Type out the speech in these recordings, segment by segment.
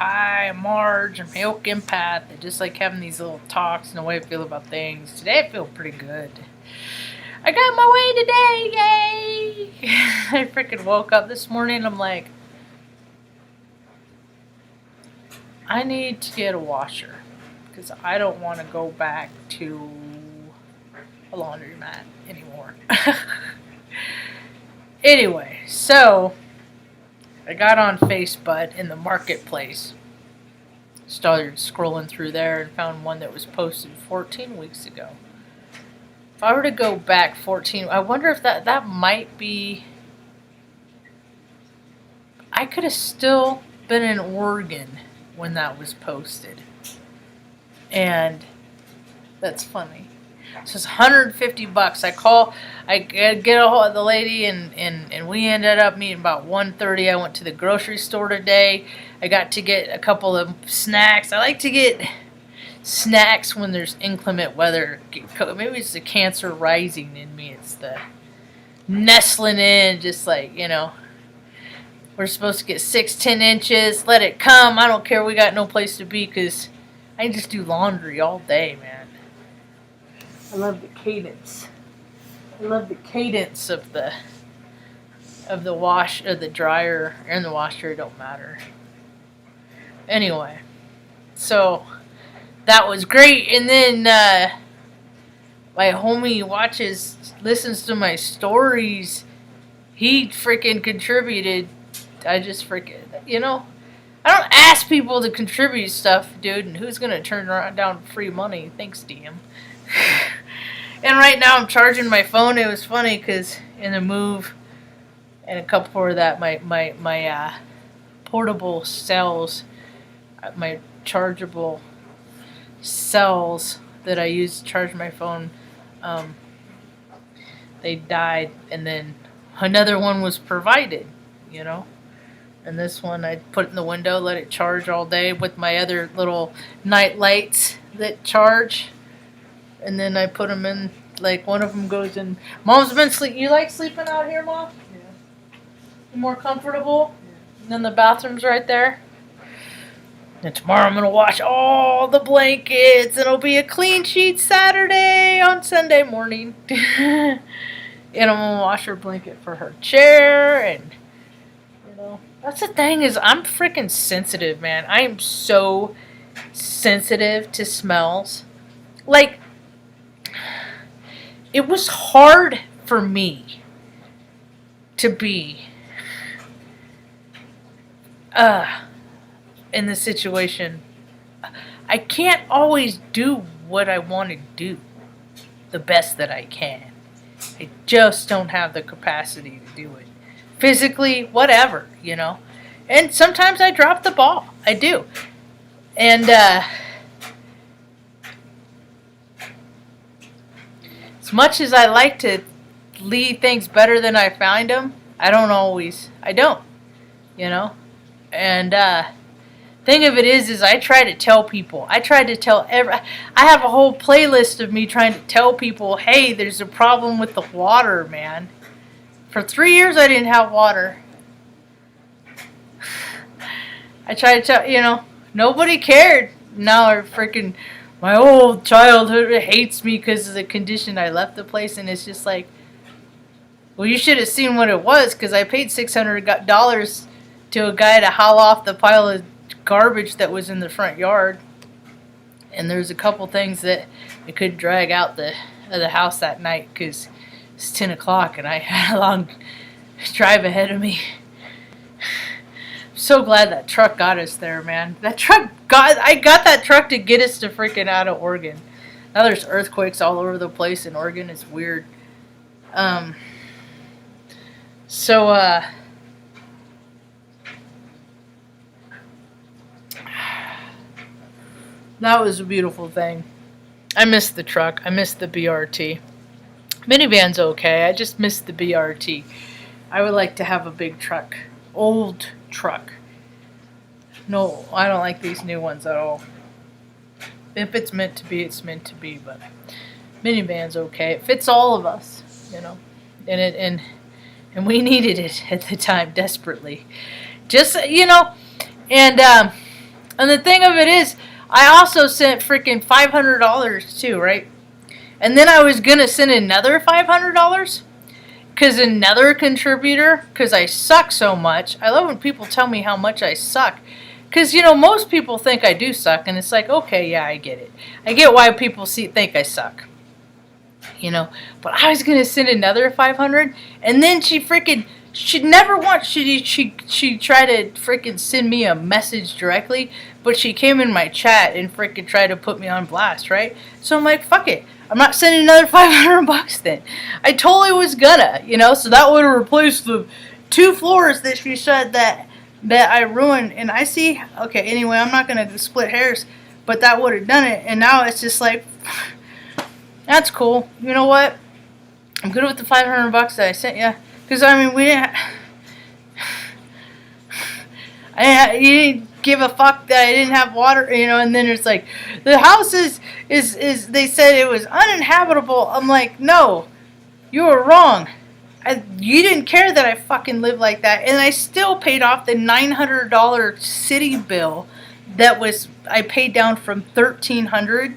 hi, I'm Marge, I'm Milk Empath. I just like having these little talks and the way I feel about things. Today I feel pretty good. I got my way today, yay! I freaking woke up this morning and I'm like, I need to get a washer because I don't want to go back to a laundromat anymore. Anyway, so I got on Facebook in the marketplace, started scrolling through there and found one that was posted 14 weeks ago. If I were to go back 14, I wonder if that might be, I could have still been in Oregon when that was posted. And that's funny. So it's $150. I get a hold of the lady, and we ended up meeting about 1:30. I went to the grocery store today. I got to get a couple of snacks. I like to get snacks when there's inclement weather. Maybe it's the cancer rising in me. It's the nestling in, just like, we're supposed to get 6-10 inches. Let it come. I don't care. We got no place to be because I can just do laundry all day, man. I love the cadence. I love the cadence of the wash, or the dryer and the washer. It don't matter. Anyway, so that was great. And then my homie listens to my stories. He freaking contributed. I just freaking, I don't ask people to contribute stuff, dude. And who's gonna turn down free money? Thanks, DM. And right now I'm charging my phone. It was funny because in the move and a couple for that, my portable cells, my chargeable cells that I use to charge my phone, they died, and then another one was provided, And this one I put in the window, let it charge all day with my other little night lights that charge. And then I put them in, like one of them goes in. Mom's been sleep. You like sleeping out here, Mom? Yeah. You more comfortable? Yeah. And then the bathroom's right there. And tomorrow I'm going to wash all the blankets. It'll be a clean sheet Saturday on Sunday morning. And I'm going to wash her blanket for her chair. And, that's the thing is I'm freaking sensitive, man. I am so sensitive to smells. Like, it was hard for me to be in this situation. I can't always do what I want to do the best that I can. I just don't have the capacity to do it. Physically, whatever, And sometimes I drop the ball. I do. And as much as I like to leave things better than I find them, I don't. And thing of it is I try to tell people. I have a whole playlist of me trying to tell people, hey, there's a problem with the water, man. For 3 years I didn't have water. I tried to tell, nobody cared. Now my old childhood hates me because of the condition I left the place, and it's just like, well, you should have seen what it was, because I paid $600 to a guy to haul off the pile of garbage that was in the front yard, and there's a couple things that I could drag out the house that night because it's 10 o'clock and I had a long drive ahead of me. So glad that truck got us there, man. I got that truck to get us to freaking out of Oregon. Now there's earthquakes all over the place in Oregon. It's weird. That was a beautiful thing. I missed the truck. I missed the BRT. Minivan's okay. I just missed the BRT. I would like to have a big truck. Old truck. No, I don't like these new ones at all. If it's meant to be, it's meant to be, but minivan's okay. It fits all of us, and we needed it at the time desperately. Just, and And the thing of it is, I also sent freaking $500 too, right? And then I was gonna send another $500 because another contributor, because I suck so much. I love when people tell me how much I suck. Because, you know, most people think I do suck, and it's like, okay, yeah, I get it. I get why people think I suck. You know, but I was gonna send another 500, and then she never once she tried to freaking send me a message directly, but she came in my chat and freaking tried to put me on blast, right? So I'm like, fuck it, I'm not sending another $500 then. I totally was gonna, you know, so that would have replaced the 2 floors that she said that I ruined. And I see, okay, anyway, I'm not gonna split hairs, but that would have done it. And now it's just like, that's cool. You know what? I'm good with the $500 that I sent you. Because, I mean, we didn't... you didn't give a fuck that I didn't have water, you know, and then it's like, the house is they said it was uninhabitable. I'm like, no, you were wrong. You didn't care that I fucking lived like that. And I still paid off the $900 city bill that I paid down from $1,300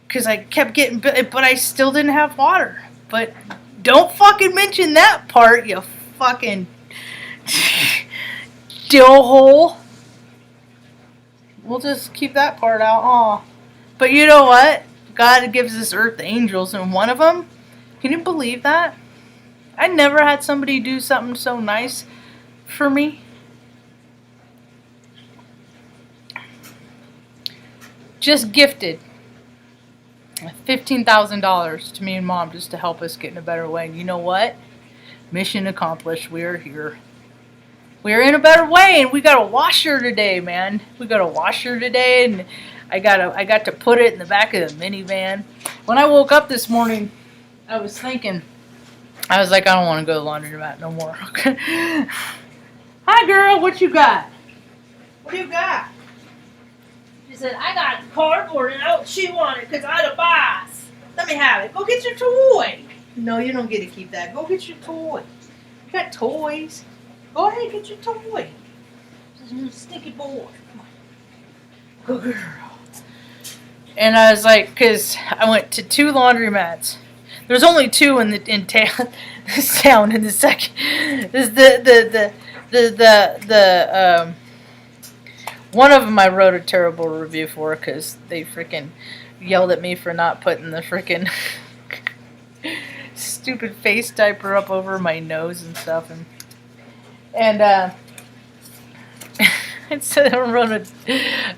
because I kept getting, but I still didn't have water. But don't fucking mention that part, you fucking dill hole. We'll just keep that part out. Aw. But you know what? God gives this earth angels, and one of them, can you believe that? I never had somebody do something so nice for me. Just gifted $15,000 to me and Mom just to help us get in a better way. And you know what? Mission accomplished. We are here. We are in a better way, and we got a washer today, man. We got a washer today, and I got to put it in the back of the minivan. When I woke up this morning, I was thinking, I was like, I don't want to go to the laundromat no more. Hi, girl. What you got? What do you got? She said, I got cardboard, and she wanted because I'm the boss. Let me have it. Go get your toy. No, you don't get to keep that. Go get your toy. You got toys. Go ahead and get your toy. You stinky boy. Come on. Good girl. And I was like, because I went to 2 laundromats. There's only 2 in this town. In the second, one of them I wrote a terrible review for because they freaking yelled at me for not putting the freaking stupid face diaper up over my nose and stuff, and I wrote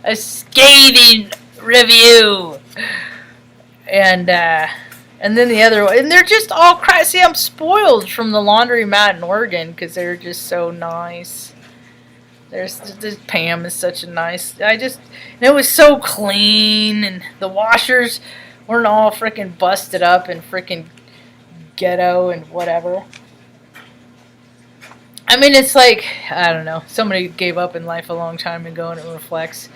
a scathing review, and then the other one, and they're just all crazy. See, I'm spoiled from the laundromat in Oregon because they're just so nice. This Pam is such a nice. And it was so clean, and the washers weren't all freaking busted up and freaking ghetto and whatever. I mean, it's like, I don't know, somebody gave up in life a long time ago, and it reflects.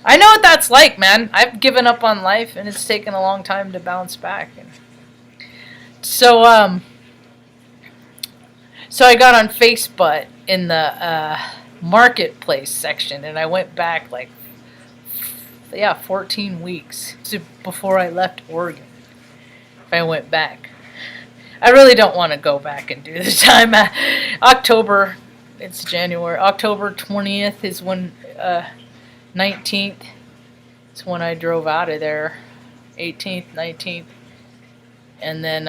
I know what that's like, man. I've given up on life, and it's taken a long time to bounce back. And so I got on Facebook in the marketplace section, and I went back 14 weeks before I left Oregon. If I went back, I really don't want to go back and do this time. October, it's January. October 20th is when 19th. It's when I drove out of there. 18th, 19th, and then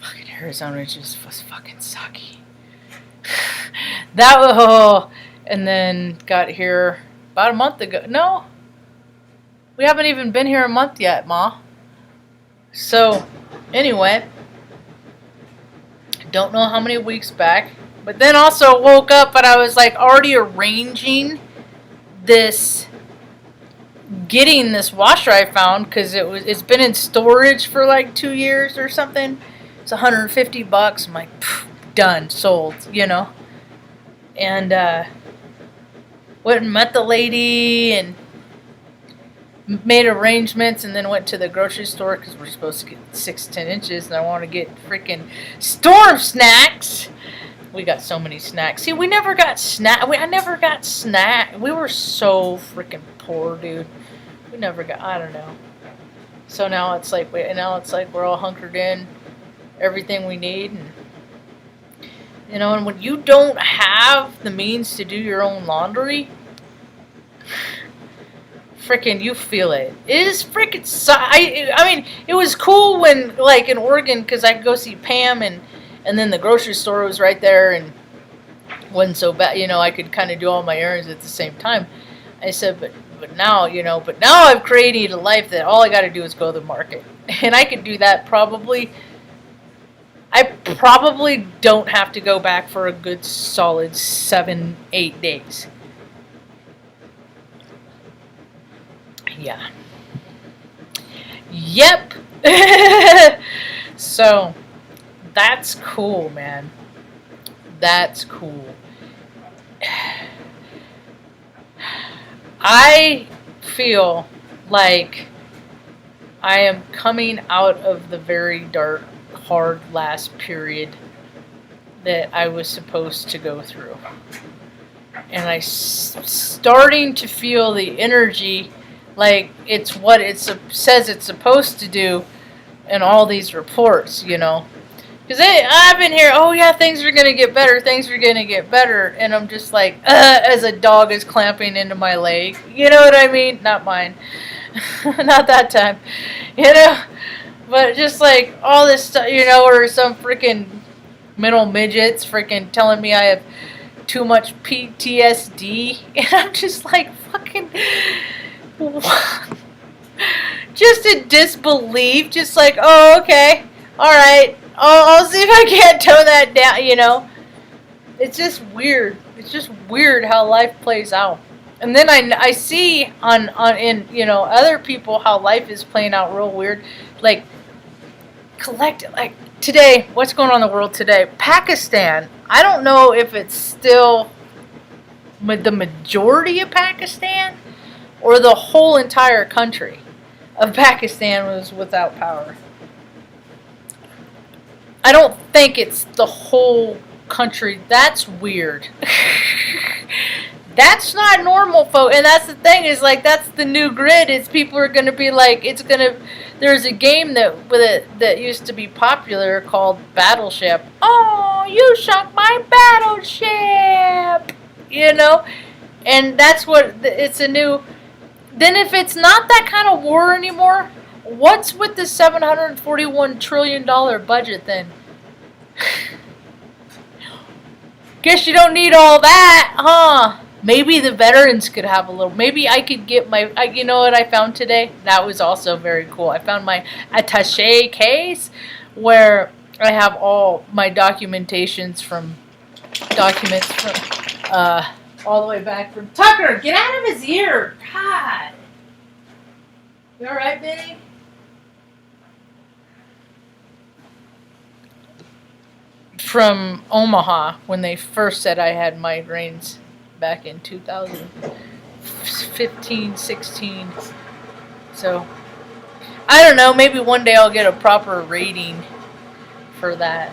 fucking Arizona just was fucking sucky. And then got here about a month ago. No, we haven't even been here a month yet, Ma. So, anyway, don't know how many weeks back, but then also woke up and I was like already arranging getting this washer I found because it's been in storage for like 2 years or something. It's $150. I'm like, done, sold, you know. And went and met the lady and made arrangements, and then went to the grocery store because we're supposed to get 6-10 inches, and I want to get freaking storm snacks. We got so many snacks. See, we never got snack. I never got snack. We were so freaking poor, dude. We never got. I don't know. So now it's like we're all hunkered in, everything we need, and and when you don't have the means to do your own laundry, freaking you feel it. It is freaking. I mean, it was cool when like in Oregon because I could go see Pam and then the grocery store was right there and wasn't so bad. I could kind of do all my errands at the same time. I said, but now I've created a life that all I got to do is go to the market, and I could do that probably. I probably don't have to go back for a good solid 7-8 days. Yeah. Yep. So, that's cool, man. That's cool. I feel like I am coming out of the very dark, hard last period that I was supposed to go through. And I'm starting to feel the energy like it's what it says it's supposed to do in all these reports, Because I've been here, oh yeah, things are going to get better, and I'm just like, as a dog is clamping into my leg. You know what I mean? Not mine. Not that time. But just like all this stuff, or some freaking mental midgets freaking telling me I have too much PTSD. And I'm just like, fucking, what? Just in disbelief. Just like, oh, okay. Alright. I'll see if I can't tone that down, It's just weird. It's just weird how life plays out. And then I see in other people how life is playing out real weird. Like today, what's going on in the world today? Pakistan, I don't know if it's still the majority of Pakistan or the whole entire country of Pakistan was without power. I don't think it's the whole country. That's weird. That's not normal, folks. And that's the thing is like that's the new grid. Is people are going to be like There's a game that used to be popular called Battleship. Oh, you sunk my battleship. And that's what it's a new. Then if it's not that kind of war anymore, what's with the $741 trillion budget then? Guess you don't need all that, huh? Maybe the veterans could have a little. Maybe I could get my. You know what I found today? That was also very cool. I found my attaché case where I have all my documents from all the way back from Tucker. Get out of his ear, God. You all right, Benny? From Omaha when they first said I had migraines back in 2015, 16. So, I don't know, maybe one day I'll get a proper rating for that.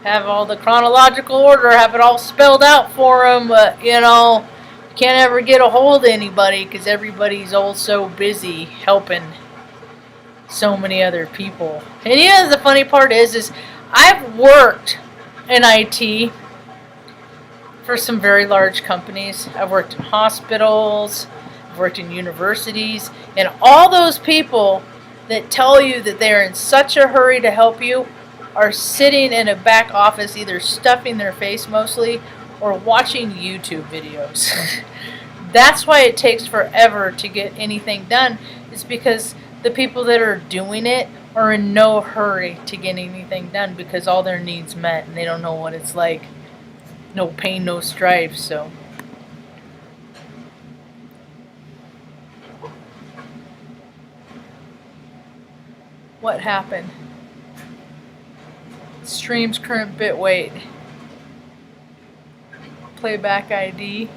Have all the chronological order, have it all spelled out for them, but, can't ever get a hold of anybody because everybody's all so busy helping so many other people. And the funny part is I've worked in IT for some very large companies. I've worked in hospitals, I've worked in universities, and all those people that tell you that they're in such a hurry to help you are sitting in a back office either stuffing their face mostly or watching YouTube videos. That's why it takes forever to get anything done, is because the people that are doing it are in no hurry to get anything done because all their needs met and they don't know what it's like. No pain, no strife, so. What happened? Stream's current bit weight. Playback ID.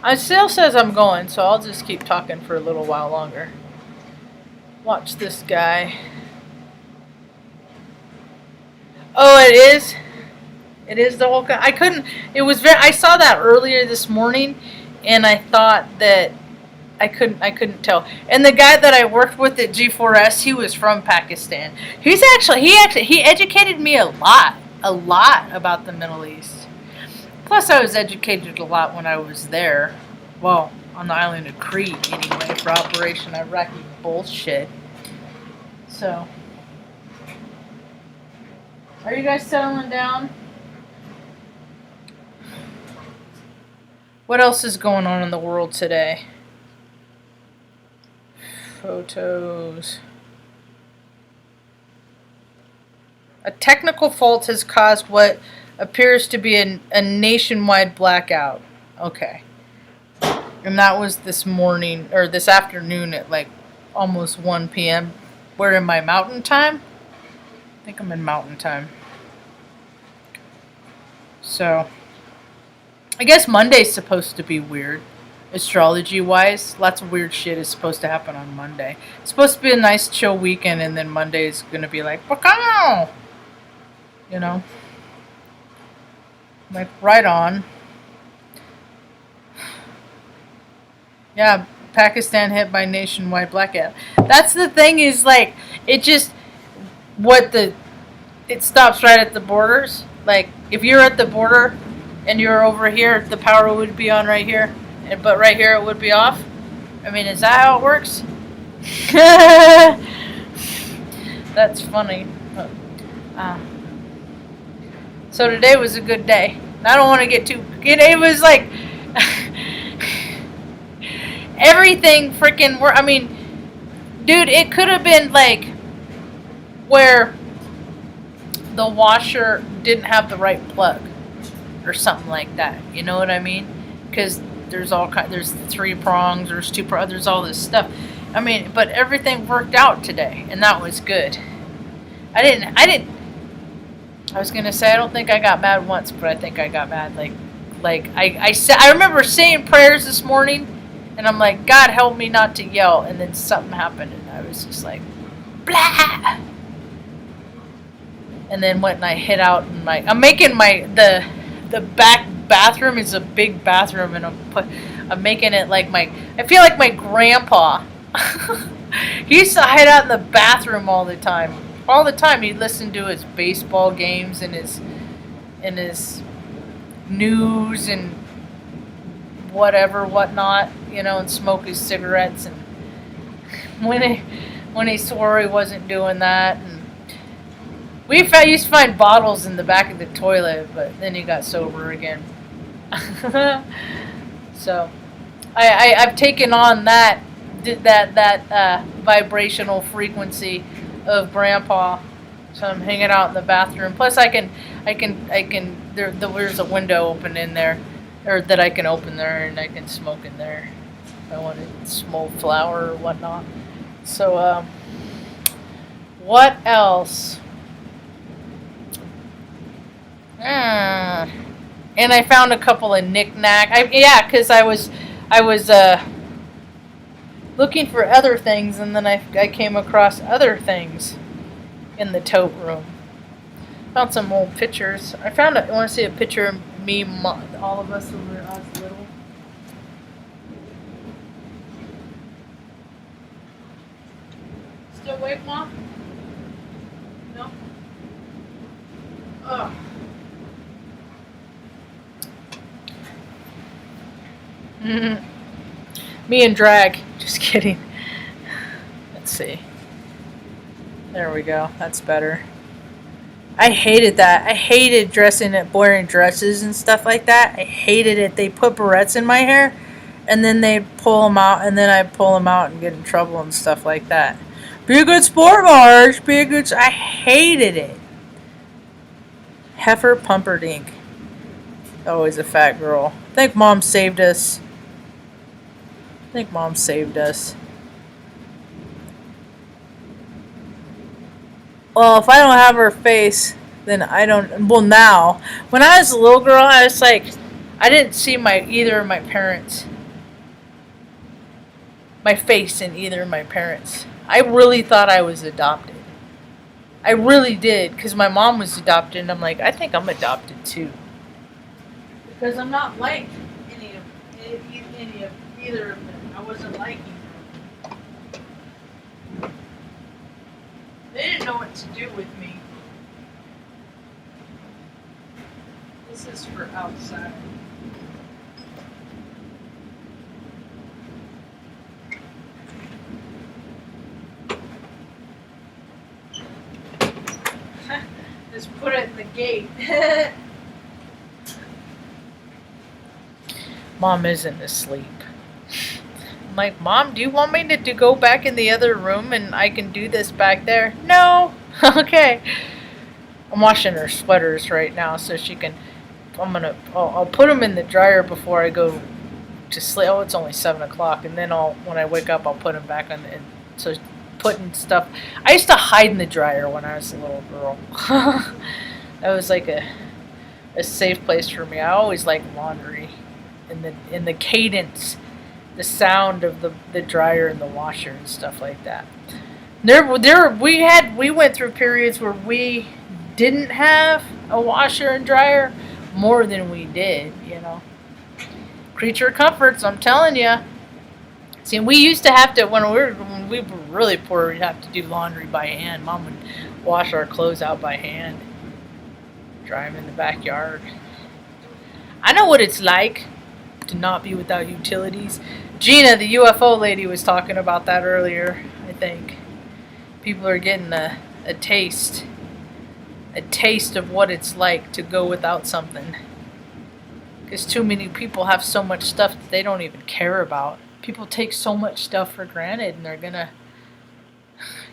It still says I'm going, so I'll just keep talking for a little while longer. Watch this guy. Oh, it is? It is the whole. I couldn't. It was very. I saw that earlier this morning, and I thought that I couldn't. I couldn't tell. And the guy that I worked with at G4S, he was from Pakistan. He educated me a lot about the Middle East. Plus, I was educated a lot when I was there. Well, on the island of Crete, anyway, for Operation Iraqi bullshit. So, are you guys settling down? What else is going on in the world today? Photos. A technical fault has caused what appears to be a nationwide blackout. Okay. And that was this morning, or this afternoon at like almost 1 p.m. We're in my mountain time. I think I'm in mountain time. So, I guess Monday's supposed to be weird, astrology-wise. Lots of weird shit is supposed to happen on Monday. It's supposed to be a nice chill weekend, and then Monday is going to be like, Bacano! You know? Like, right on. Yeah, Pakistan hit by nationwide blackout. That's the thing is, like, it just, it stops right at the borders. Like, if you're at the border and you're over here, the power would be on right here, but right here it would be off. I mean, is that how it works? That's funny. So today was a good day. I don't want to get too. It was like everything freaking. I mean, dude, it could have been like where the washer didn't have the right plug or something like that. You know what I mean? Because there's all kind. There's 3 prongs. There's 2 prongs. There's all this stuff. I mean, but everything worked out today, and that was good. I was gonna say I don't think I got mad once, but I think I got mad. I remember saying prayers this morning, and I'm like, God help me not to yell, and then something happened, and I was just like, blah. And then went and I hid out in I'm making the back bathroom is a big bathroom, and I'm making it like I feel like my grandpa. He used to hide out in the bathroom all the time. All the time he'd listen to his baseball games and his news and whatnot, you know, and smoke his cigarettes. And when he swore he wasn't doing that, and used to find bottles in the back of the toilet, but then he got sober again. So I've taken on that vibrational frequency of grandpa, so I'm hanging out in the bathroom. Plus, there's a window open in there, or that I can open there, and I can smoke in there if I want to smoke flower or whatnot. So, what else? And I found a couple of knick-knack. Because I was looking for other things, and then I came across other things in the tote room. Found some old pictures. I want to see a picture of me, all of us when we were little. Still awake, Mom? No? Oh. Me and drag. Just kidding. Let's see. There we go. That's better. I hated that. I hated wearing dresses and stuff like that. I hated it. They put barrettes in my hair, and then they'd pull them out, and then I'd pull them out and get in trouble and stuff like that. Be a good sport, Marge. I hated it. Heifer Pumperdink. Always a fat girl. I think Mom saved us. Well, if I don't have her face, then I don't. Well, now, when I was a little girl, I was like, I didn't see either of my parents. My face in either of my parents. I really thought I was adopted. I really did, because my mom was adopted, and I'm like, I think I'm adopted too. Because I'm not like any of either of them. I wasn't like either of them. They didn't know what to do with me. This is for outside. Just put it in the gate. Mom isn't asleep. I'm like, Mom, do you want me to go back in the other room and I can do this back there? No. Okay. I'm washing her sweaters right now so she can. I'll put them in the dryer before I go to sleep. Oh, it's only 7 o'clock, and then when I wake up, I'll put them back on. And so putting stuff. I used to hide in the dryer when I was a little girl. That was like a safe place for me. I always liked laundry, in the cadence, the sound of the dryer and the washer and stuff like that. We went through periods where we didn't have a washer and dryer more than we did, Creature comforts, I'm telling you. See, we used to have to, when we were really poor, we'd have to do laundry by hand. Mom would wash our clothes out by hand, dry them in the backyard. I know what it's like to not be without utilities. Gina, the UFO lady, was talking about that earlier, I think. People are getting a taste of what it's like to go without something. Because too many people have so much stuff that they don't even care about. People take so much stuff for granted, and they're gonna,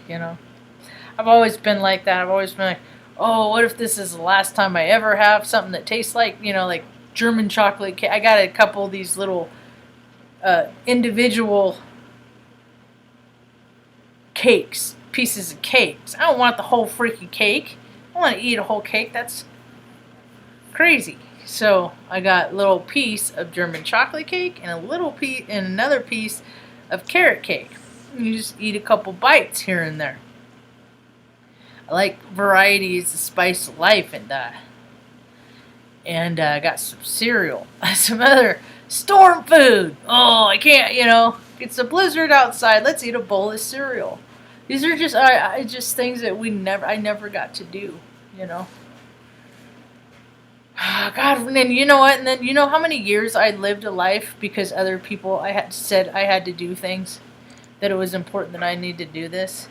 I've always been like that. I've always been like, oh, what if this is the last time I ever have something that tastes like, like German chocolate cake. I got a couple of these little individual cakes, pieces of cakes. I don't want the whole freaking cake. I want to eat a whole cake. That's crazy. So I got a little piece of German chocolate cake and another piece of carrot cake. You just eat a couple bites here and there. I like variety is the spice of life, and I got some cereal, some other storm food. Oh, I can't, it's a blizzard outside. Let's eat a bowl of cereal. These are just things that I never got to do, Oh, God, and then you know what? And then you know how many years I lived a life because other people said I had to do things, that it was important that I need to do this.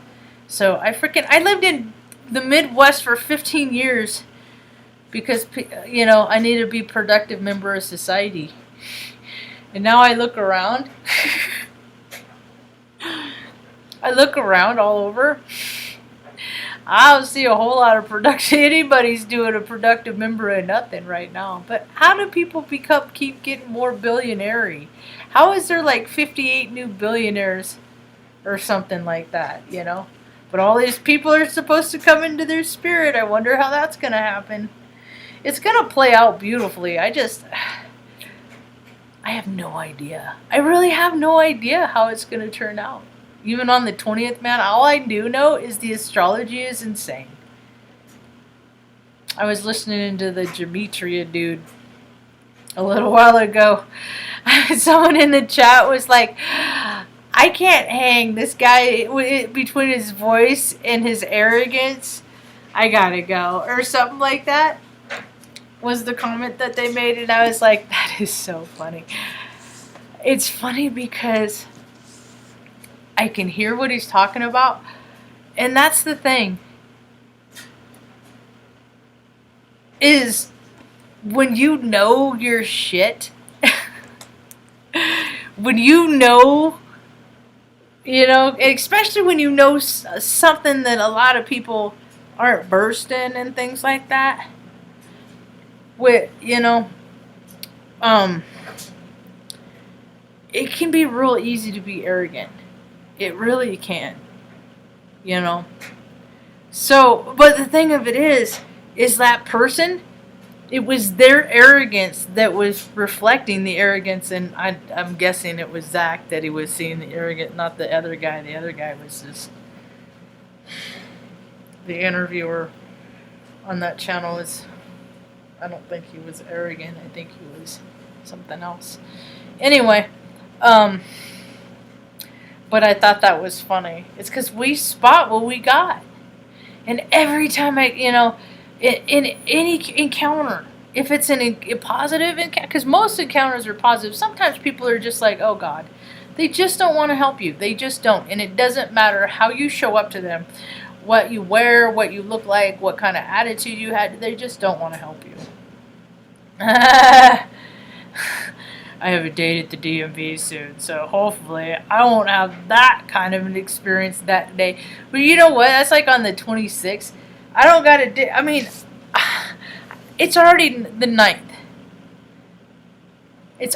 So I lived in the Midwest for 15 years because I needed to be a productive member of society. And now I look around. I look around all over. I don't see a whole lot of production. Anybody's doing a productive member of nothing right now. But how do people keep getting more billionaire-y? How is there like 58 new billionaires or something like that, But all these people are supposed to come into their spirit. I wonder how that's going to happen. It's going to play out beautifully. I have no idea. I really have no idea how it's going to turn out. Even on the 20th, man, all I do know is the astrology is insane. I was listening to the Gematria dude a little while ago. Someone in the chat was like, I can't hang this guy between his voice and his arrogance. I gotta go. Or something like that was the comment that they made. And I was like, that is so funny. It's funny because I can hear what he's talking about. And that's the thing. Is when you know your shit, when especially when you know something that a lot of people aren't versed in and things like that, it can be real easy to be arrogant. It really can, So, but the thing of it is that person, it was their arrogance that was reflecting the arrogance, and I'm guessing it was Zach that he was seeing the arrogant, not the other guy. The other guy was just the interviewer on that channel is, I don't think he was arrogant. I think he was something else. Anyway, but I thought that was funny. It's because we spot what we got. And every time in any encounter, if it's a positive encounter, because most encounters are positive, sometimes people are just like, oh God. They just don't want to help you. They just don't. And it doesn't matter how you show up to them, what you wear, what you look like, what kind of attitude you had. They just don't want to help you. I have a date at the DMV soon, so hopefully I won't have that kind of an experience that day. But you know what? That's like on the 26th. I don't got a date. I mean, it's already the 9th. It's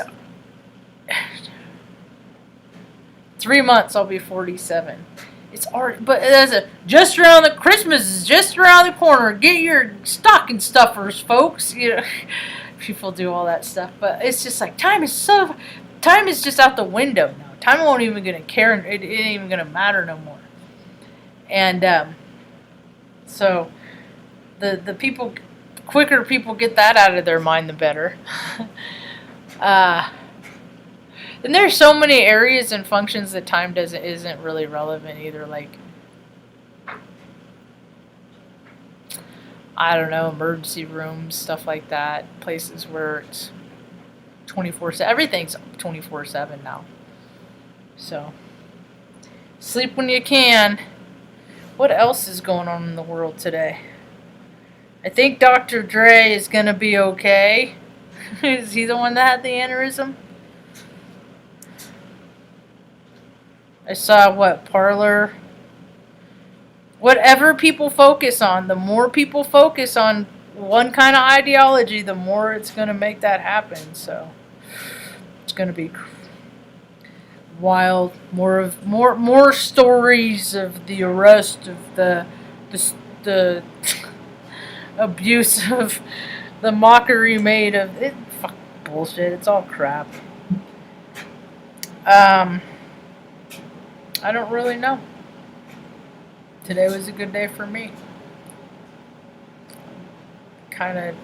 3 months. I'll be 47. It's already, but just around the Christmas is just around the corner. Get your stocking stuffers, folks. You know, people do all that stuff, but it's just like time is just out the window now. Time won't even gonna care. It ain't even gonna matter no more. And so the people, quicker people get that out of their mind, the better. And there's so many areas and functions that time isn't really relevant either. Like, I don't know, emergency rooms, stuff like that. Places where it's 24/7. Everything's 24/7 now. So, sleep when you can. What else is going on in the world today? I think Dr. Dre is going to be okay. Is he the one that had the aneurysm? I saw Parlor. Whatever people focus on, the more people focus on one kind of ideology, the more it's going to make that happen. So it's going to be wild. More stories of the arrest of the abuse of the mockery made of it. Fuck bullshit. It's all crap. I don't really know. Today was a good day for me. Kind of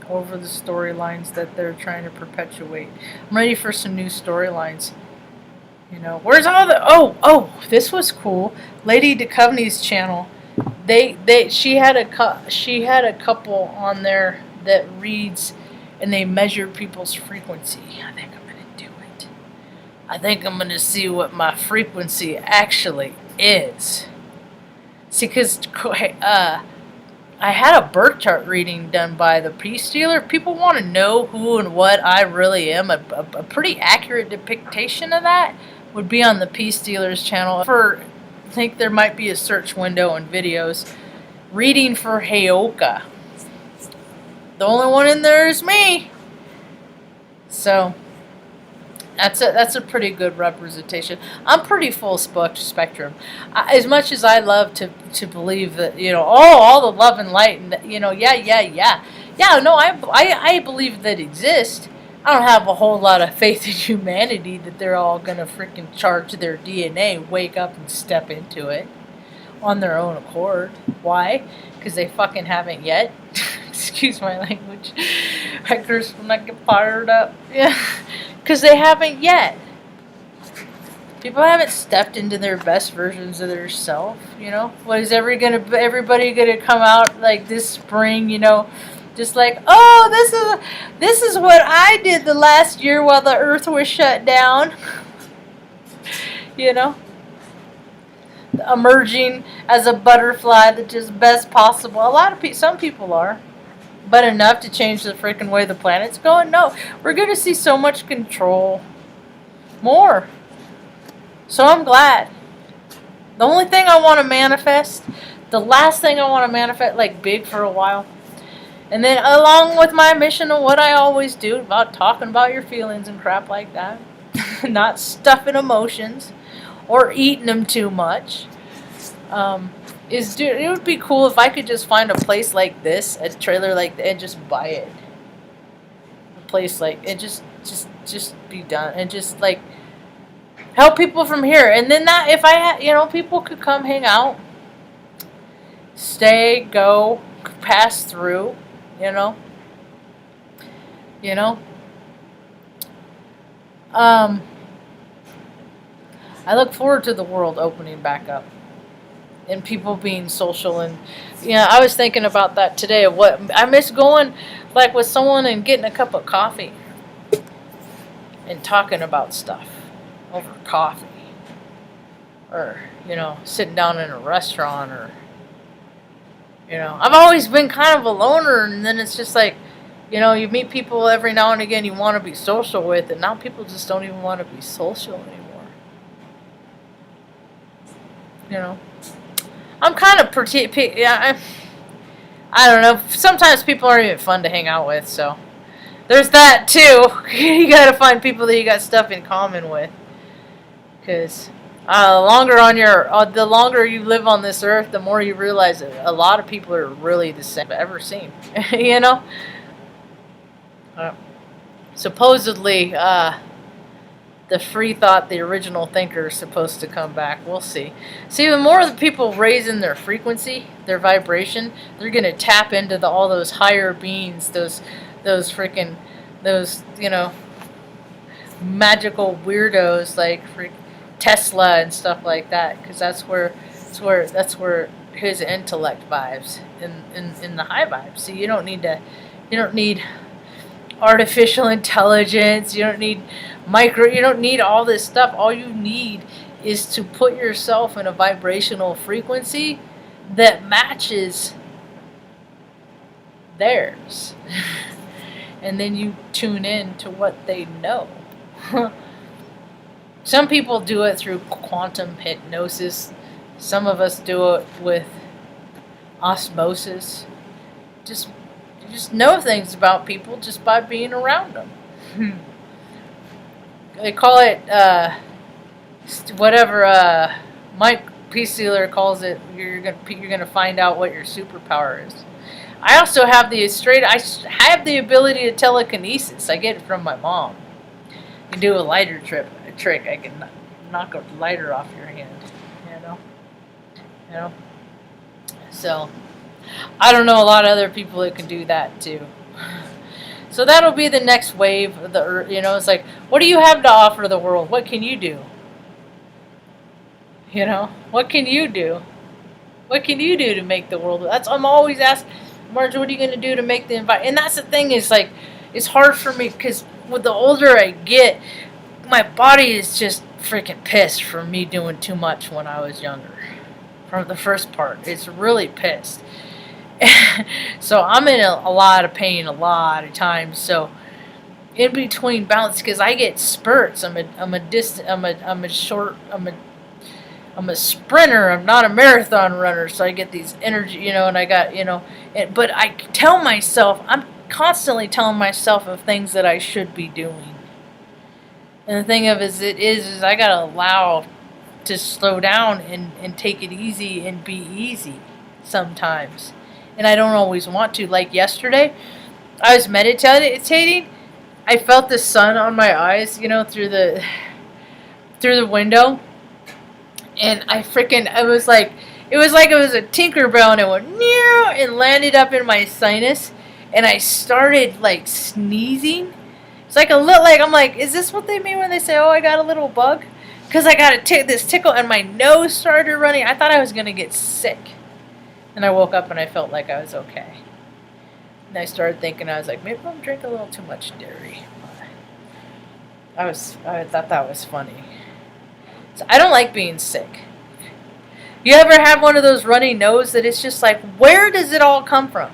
over the storylines that they're trying to perpetuate. I'm ready for some new storylines. You know, where's all the this was cool. Lady Duchovny's channel. She had a couple on there that reads and they measure people's frequency. I think I'm gonna do it. I think I'm gonna see what my frequency actually is. See, because I had a birth chart reading done by the Peace Stealer. People want to know who and what I really am. A pretty accurate depiction of that would be on the Peace Stealer's channel. I think there might be a search window and videos. Reading for Heyoka. The only one in there is me. So that's a pretty good representation. I'm pretty full spectrum. As much as I love to believe that, you know, all the love and light, and, you know, yeah. No, I believe that exists. I don't have a whole lot of faith in humanity that they're all gonna freaking charge their DNA, wake up and step into it on their own accord. Why? Because they fucking haven't yet. Excuse my language. I curse when I get fired up. Yeah. Because they haven't yet. People haven't stepped into their best versions of their self, you know? What is everybody gonna come out like this spring, you know? Just like, oh, this is what I did the last year while the earth was shut down. You know? Emerging as a butterfly that's just best possible. Some people are. But enough to change the freaking way the planet's going? No. We're going to see so much control. More. So I'm glad. The only thing I want to manifest, the last thing I want to manifest, like big for a while, and then along with my mission of what I always do, about talking about your feelings and crap like that, not stuffing emotions, or eating them too much, it would be cool if I could just find a place like this, a trailer like that, and just buy it. A place like, and just be done, and just like help people from here. And then that, if I had, you know, people could come hang out, stay, go, pass through, you know. You know? I look forward to the world opening back up and people being social. And I was thinking about that today, of what I miss, going like with someone and getting a cup of coffee and talking about stuff over coffee, or sitting down in a restaurant, or I've always been kind of a loner, and then it's just like, you meet people every now and again you want to be social with, and now people just don't even want to be social anymore. I'm kind of I don't know. Sometimes people aren't even fun to hang out with, so there's that too. You gotta find people that you got stuff in common with, because the longer you live on this earth, the more you realize that a lot of people are really the same I've ever seen. Supposedly, the free thought, the original thinker, is supposed to come back. We'll see. See, the more the people raising their frequency, their vibration, they're gonna tap into all those higher beings, those magical weirdos like Tesla and stuff like that, because that's where his intellect vibes in the high vibes. See, you don't need artificial intelligence. You don't need you don't need all this stuff. All you need is to put yourself in a vibrational frequency that matches theirs. And then you tune in to what they know. Some people do it through quantum hypnosis. Some of us do it with osmosis. Just know things about people just by being around them. They call it whatever Mike P. Sealer calls it. You're gonna find out what your superpower is. I also have I have the ability to telekinesis. I get it from my mom. You can do a lighter trick. I can knock a lighter off your hand. So I don't know a lot of other people that can do that too. So that'll be the next wave of the earth. It's like, what do you have to offer the world? What can you do? What can you do? What can you do to make the world? I'm always asked, Marge, what are you going to do to make the environment? And that's the thing, is like, it's hard for me, because with the older I get, my body is just freaking pissed for me doing too much when I was younger. From the first part, it's really pissed. So I'm in a lot of pain a lot of times. So in between bouts, because I get spurts. I'm a sprinter. I'm not a marathon runner. So I get these energy, and I got, but I tell myself, I'm constantly telling myself of things that I should be doing. And the thing of it is I gotta allow to slow down and take it easy and be easy sometimes. And I don't always want to. Like yesterday, I was meditating. I felt the sun on my eyes, through the window. And it was like it was a Tinkerbell, and it went near and landed up in my sinus, and I started like sneezing. It's like I'm like, is this what they mean when they say, "Oh, I got a little bug"? Because I got this tickle, and my nose started running. I thought I was gonna get sick. And I woke up and I felt like I was okay. And I started thinking, I was like, maybe I'm drinking a little too much dairy. I thought that was funny. So I don't like being sick. You ever have one of those runny nose that it's just like, where does it all come from?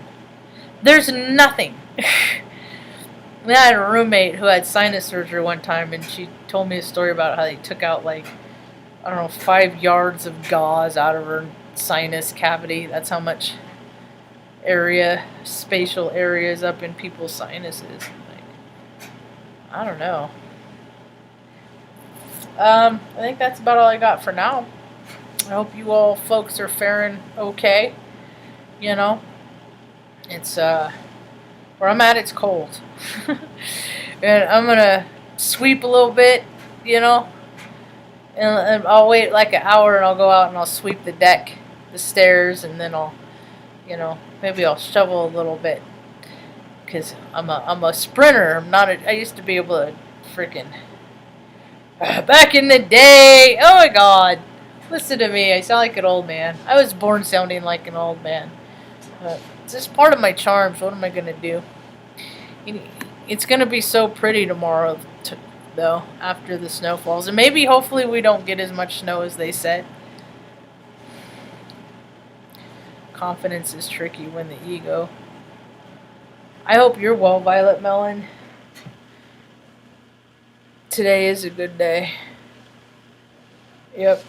There's nothing. I had a roommate who had sinus surgery one time, and she told me a story about how they took out 5 yards of gauze out of her sinus cavity. That's how much spatial area is up in people's sinuses. I don't know. I think that's about all I got for now. I hope you all folks are faring okay. It's where I'm at, it's cold. And I'm gonna sweep a little bit, and I'll wait like an hour, and I'll go out and I'll sweep the deck, the stairs, and then I'll You know, maybe I'll shovel a little bit because I'm a sprinter. I'm not. I used to be able to freaking back in the day. Oh my God, listen to me. I sound like an old man. I was born sounding like an old man. It's just part of my charms. What am I gonna do? It's gonna be so pretty tomorrow, though. After the snow falls, and maybe hopefully we don't get as much snow as they said. Confidence is tricky when the ego. I hope you're well, Violet Melon. Today is a good day. Yep.